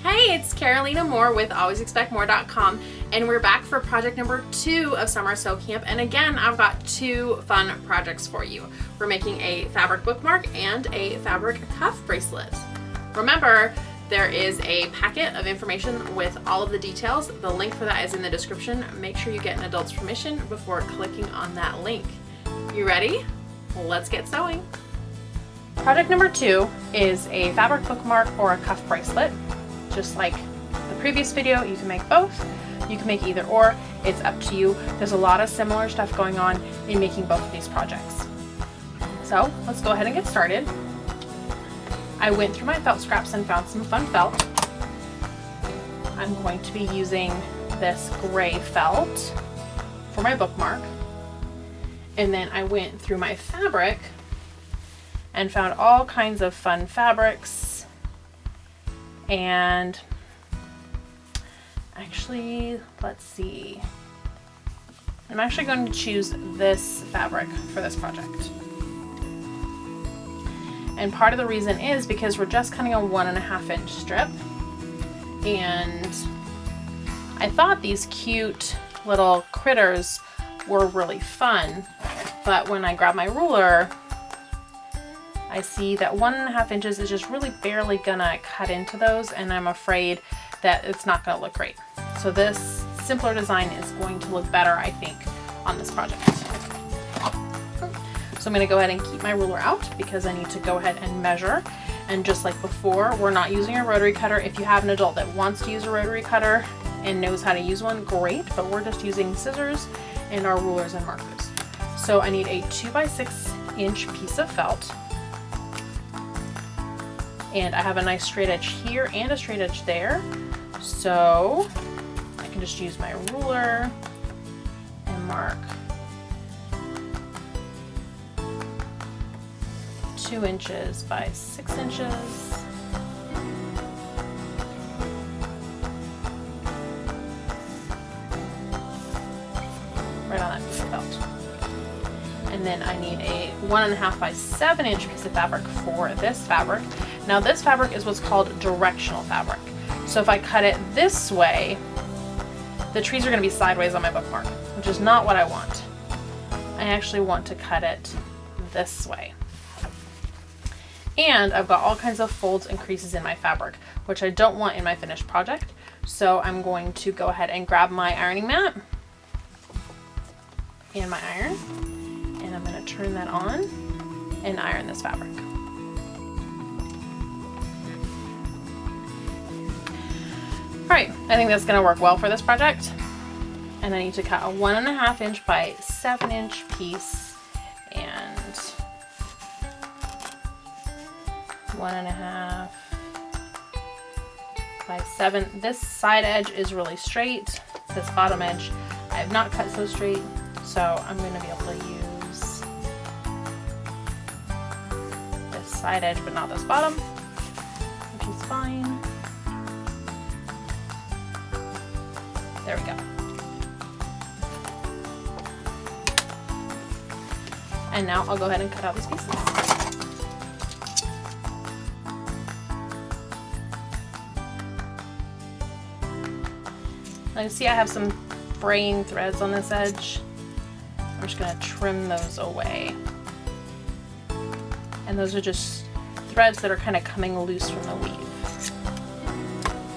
Hey, it's Carolina Moore with alwaysexpectmore.com, and we're back for project number 2 of Summer Sew Camp. And again, I've got 2 fun projects for you. We're making a fabric bookmark and a fabric cuff bracelet. Remember, there is a packet of information with all of the details. The link for that is in the description. Make sure you get an adult's permission before clicking on that link. You ready? Let's get sewing. Project number 2 is a fabric bookmark or a cuff bracelet. Just like the previous video, you can make both. You can make either or. It's up to you. There's a lot of similar stuff going on in making both of these projects. So let's go ahead and get started. I went through my felt scraps and found some fun felt. I'm going to be using this gray felt for my bookmark. And then I went through my fabric and found all kinds of fun fabrics. And actually, let's see. I'm actually going to choose this fabric for this project. And part of the reason is because we're just cutting a 1.5 inch strip. And I thought these cute little critters were really fun, but when I grab my ruler, I see that 1.5 inches is just really barely gonna cut into those, and I'm afraid that it's not gonna look great. So this simpler design is going to look better, I think, on this project. So I'm gonna go ahead and keep my ruler out because I need to go ahead and measure. And just like before, we're not using a rotary cutter. If you have an adult that wants to use a rotary cutter and knows how to use one, great, but we're just using scissors and our rulers and markers. So I need a 2x6 inch piece of felt. And I have a nice straight edge here and a straight edge there. So I can just use my ruler and mark 2 inches by 6 inches. Right on that piece of felt. And then I need a 1.5 by 7 inch piece of fabric for this fabric. Now this fabric is what's called directional fabric. So if I cut it this way, the trees are going to be sideways on my bookmark, which is not what I want. I actually want to cut it this way. And I've got all kinds of folds and creases in my fabric, which I don't want in my finished project. So I'm going to go ahead and grab my ironing mat and my iron, and I'm going to turn that on and iron this fabric. Alright, I think that's going to work well for this project. And I need to cut a 1.5 inch by 7 inch piece and 1.5 by 7. This side edge is really straight. This bottom edge I have not cut so straight, so I'm going to be able to use this side edge but not this bottom, which is fine. There we go. And now I'll go ahead and cut out these pieces. Now you see I have some fraying threads on this edge. I'm just going to trim those away. And those are just threads that are kind of coming loose from the weave.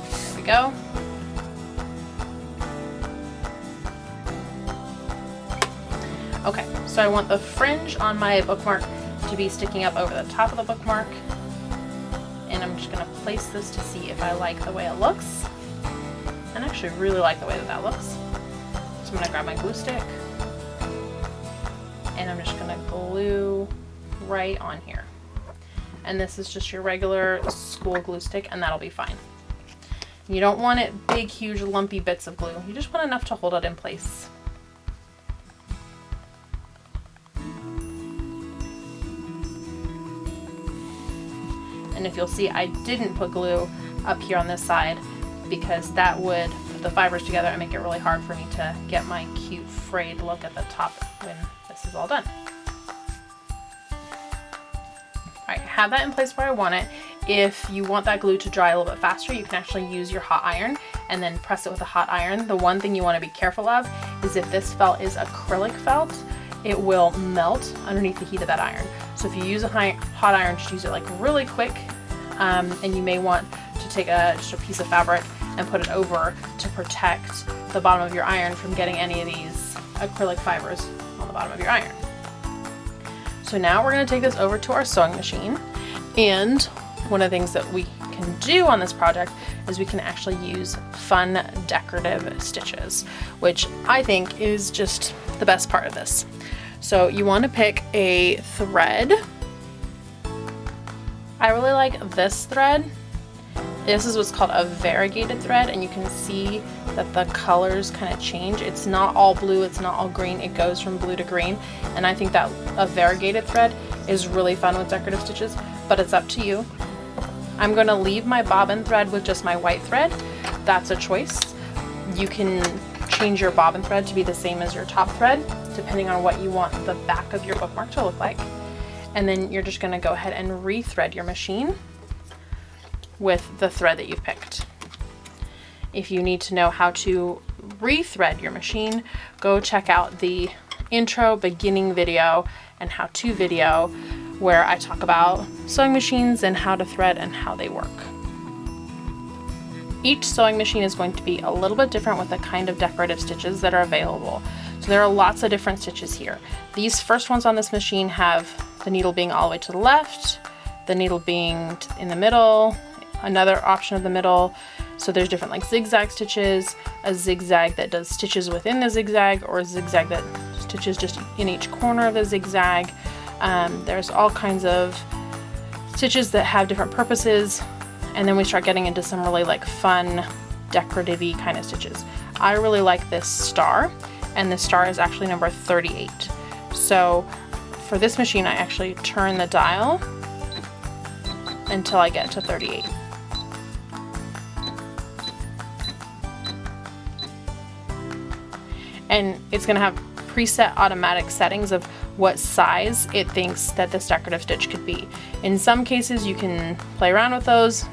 There we go. Okay, so I want the fringe on my bookmark to be sticking up over the top of the bookmark. And I'm just going to place this to see if I like the way it looks. And I actually really like the way that that looks. So I'm going to grab my glue stick. And I'm just going to glue right on here. And this is just your regular school glue stick, and that'll be fine. You don't want it big, huge, lumpy bits of glue. You just want enough to hold it in place. And if you'll see, I didn't put glue up here on this side because that would put the fibers together and make it really hard for me to get my cute frayed look at the top when this is all done. Alright, have that in place where I want it. If you want that glue to dry a little bit faster, you can actually use your hot iron and then press it with a hot iron. The one thing you want to be careful of is if this felt is acrylic felt, it will melt underneath the heat of that iron. So if you use a hot iron, just use it like really quick, and you may want to take just a piece of fabric and put it over to protect the bottom of your iron from getting any of these acrylic fibers on the bottom of your iron. So now we're going to take this over to our sewing machine, and one of the things that we can do on this project is we can actually use fun decorative stitches, which I think is just the best part of this. So you want to pick a thread. I really like this thread. This is what's called a variegated thread, and you can see that the colors kind of change. It's not all blue, it's not all green, it goes from blue to green, and I think that a variegated thread is really fun with decorative stitches, but it's up to you. I'm going to leave my bobbin thread with just my white thread. That's a choice. You can change your bobbin thread to be the same as your top thread, depending on what you want the back of your bookmark to look like. And then you're just going to go ahead and rethread your machine with the thread that you've picked. If you need to know how to rethread your machine, go check out the intro beginning video and how-to video where I talk about sewing machines and how to thread and how they work. Each sewing machine is going to be a little bit different with the kind of decorative stitches that are available. So there are lots of different stitches here. These first ones on this machine have the needle being all the way to the left, the needle being in the middle, another option of the middle. So there's different like zigzag stitches, a zigzag that does stitches within the zigzag, or a zigzag that stitches just in each corner of the zigzag. There's all kinds of stitches that have different purposes, and then we start getting into some really like fun decorative-y kind of stitches. I really like this star, and this star is actually number 38. So for this machine, I actually turn the dial until I get to 38. And it's going to have preset automatic settings of what size it thinks that this decorative stitch could be. In some cases you can play around with those.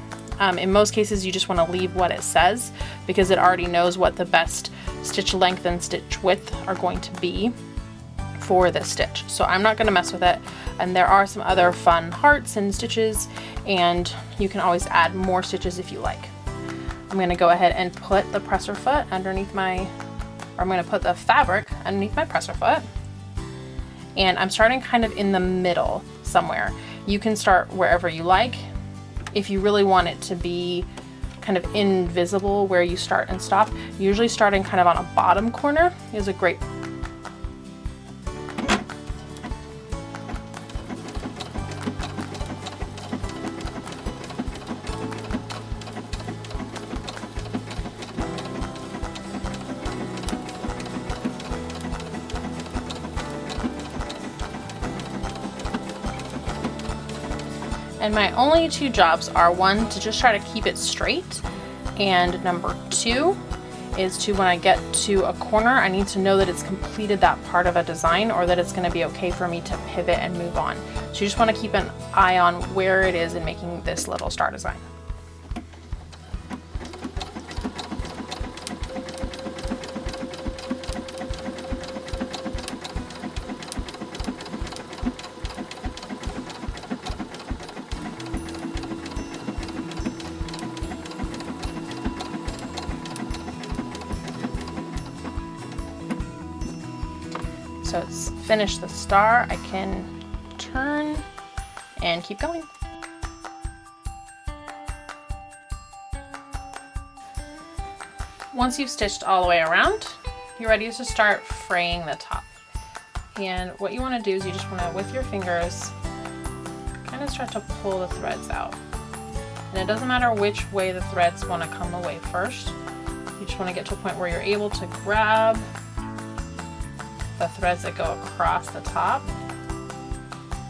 In most cases you just want to leave what it says, because it already knows what the best stitch length and stitch width are going to be for this stitch. So I'm not going to mess with it. And there are some other fun hearts and stitches, and you can always add more stitches if you like. I'm going to go ahead and put the presser foot underneath I'm going to put the fabric underneath my presser foot, and I'm starting kind of in the middle somewhere. You can start wherever you like. If you really want it to be kind of invisible where you start and stop, usually starting kind of on a bottom corner is a great. And my only two jobs are, one, to just try to keep it straight, and number two is to, when I get to a corner, I need to know that it's completed that part of a design, or that it's going to be okay for me to pivot and move on. So you just want to keep an eye on where it is in making this little star design. So it's finished the star. I can turn and keep going. Once you've stitched all the way around, you're ready to start fraying the top. And what you want to do is you just want to, with your fingers, kind of start to pull the threads out. And it doesn't matter which way the threads want to come away first. You just want to get to a point where you're able to grab the threads that go across the top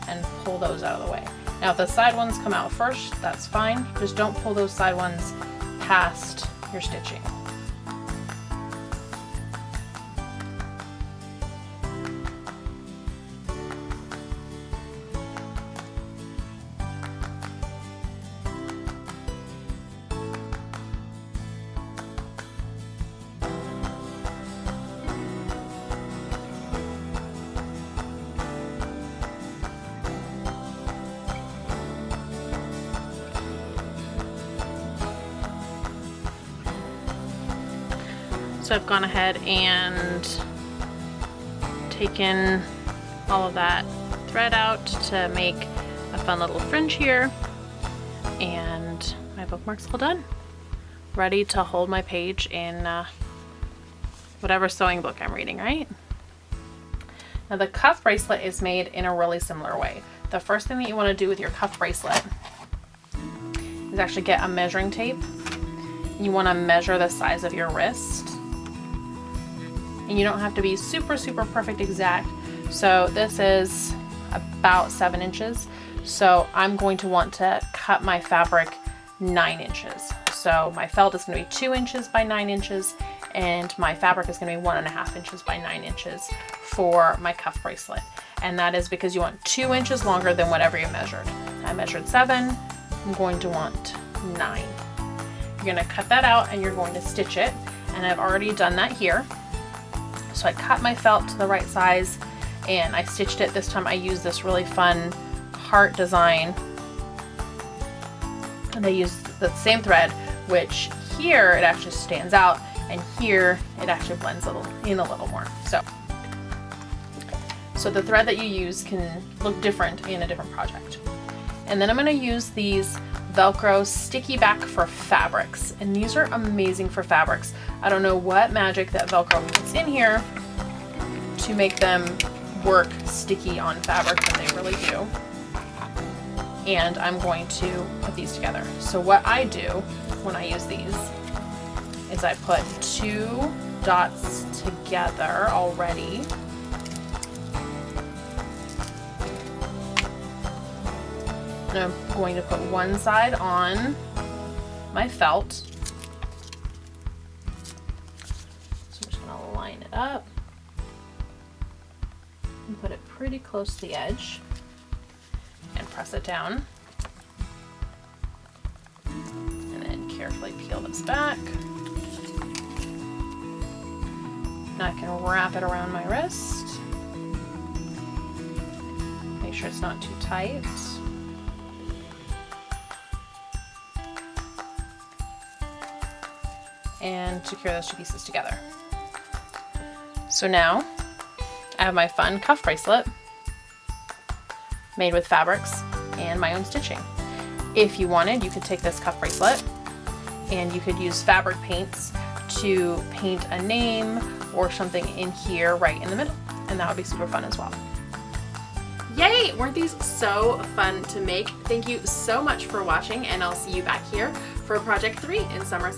and pull those out of the way. Now if the side ones come out first, that's fine. Just don't pull those side ones past your stitching. So I've gone ahead and taken all of that thread out to make a fun little fringe here, and my bookmark's all done. Ready to hold my page in whatever sewing book I'm reading, right? Now the cuff bracelet is made in a really similar way. The first thing that you want to do with your cuff bracelet is actually get a measuring tape. You want to measure the size of your wrist. And you don't have to be super, super perfect exact. So this is about 7 inches. So I'm going to want to cut my fabric 9 inches. So my felt is going to be 2 inches by 9 inches, and my fabric is going to be 1.5 inches by 9 inches for my cuff bracelet. And that is because you want 2 inches longer than whatever you measured. I measured 7, I'm going to want 9. You're going to cut that out and you're going to stitch it. And I've already done that here. So I cut my felt to the right size and I stitched it. This time I used this really fun heart design. And I used the same thread, which here it actually stands out, and here it actually blends in a little more. So the thread that you use can look different in a different project. And then I'm going to use these Velcro sticky back for fabrics, and these are amazing for fabrics. I don't know what magic that Velcro puts in here to make them work sticky on fabric, but they really do. And I'm going to put these together. So what I do when I use these is I put 2 dots together already. And I'm going to put one side on my felt. So I'm just going to line it up and put it pretty close to the edge and press it down. And then carefully peel this back. Now I can wrap it around my wrist. Make sure it's not too tight. And secure those 2 pieces together. So now I have my fun cuff bracelet made with fabrics and my own stitching. If you wanted, you could take this cuff bracelet and you could use fabric paints to paint a name or something in here right in the middle, and that would be super fun as well. Yay! Weren't these so fun to make? Thank you so much for watching, and I'll see you back here for project 3 in summer.